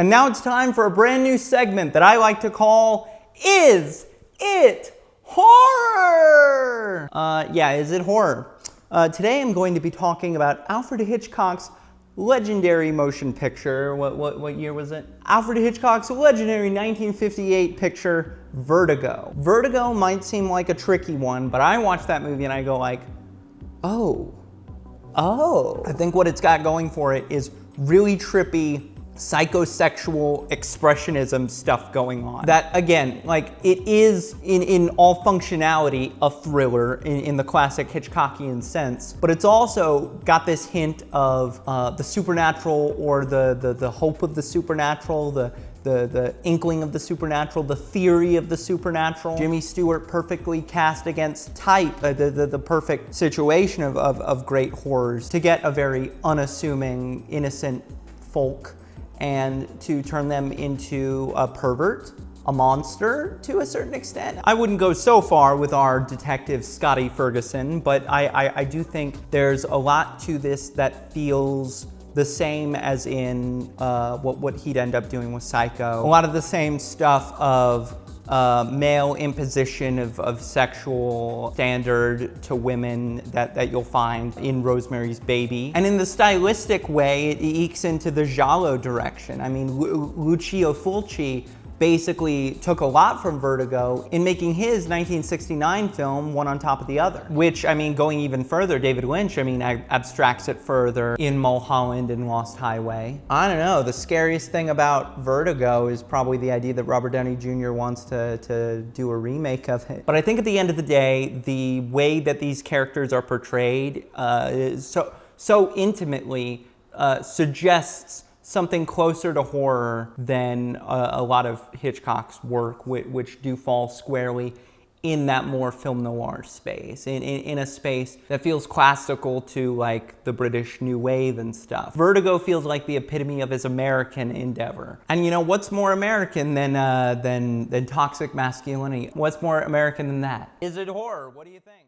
And now it's time for a brand new segment that I like to call, Is It Horror? Yeah, is it horror? Today I'm going to be talking about Alfred Hitchcock's legendary motion picture. What year was it? Alfred Hitchcock's legendary 1958 picture, Vertigo. Vertigo might seem like a tricky one, but I watched that movie and I go like, oh. I think what it's got going for it is really trippy, psychosexual expressionism stuff going on. That, again, like, it is in all functionality a thriller in the classic Hitchcockian sense, but it's also got this hint of the supernatural, or the hope of the supernatural, the inkling of the supernatural, the theory of the supernatural. Jimmy Stewart perfectly cast against type, the perfect situation of great horrors, to get a very unassuming, innocent folk and to turn them into a pervert, a monster to a certain extent. I wouldn't go so far with our detective Scotty Ferguson, but I do think there's a lot to this that feels the same as in what he'd end up doing with Psycho. A lot of the same stuff of male imposition of sexual standard to women that you'll find in Rosemary's Baby. And in the stylistic way, it ekes into the giallo direction. I mean, Lucio Fulci basically took a lot from Vertigo in making his 1969 film one on top of the other. Which, I mean, going even further, David Lynch, I mean, abstracts it further in Mulholland and Lost Highway. I don't know, the scariest thing about Vertigo is probably the idea that Robert Downey Jr. wants to do a remake of it. But I think at the end of the day, the way that these characters are portrayed is so intimately suggests something closer to horror than a lot of Hitchcock's work, which do fall squarely in that more film noir space, in a space that feels classical to like the British New Wave and stuff. Vertigo feels like the epitome of his American endeavor. And you know, what's more American than toxic masculinity? What's more American than that? Is it horror? What do you think?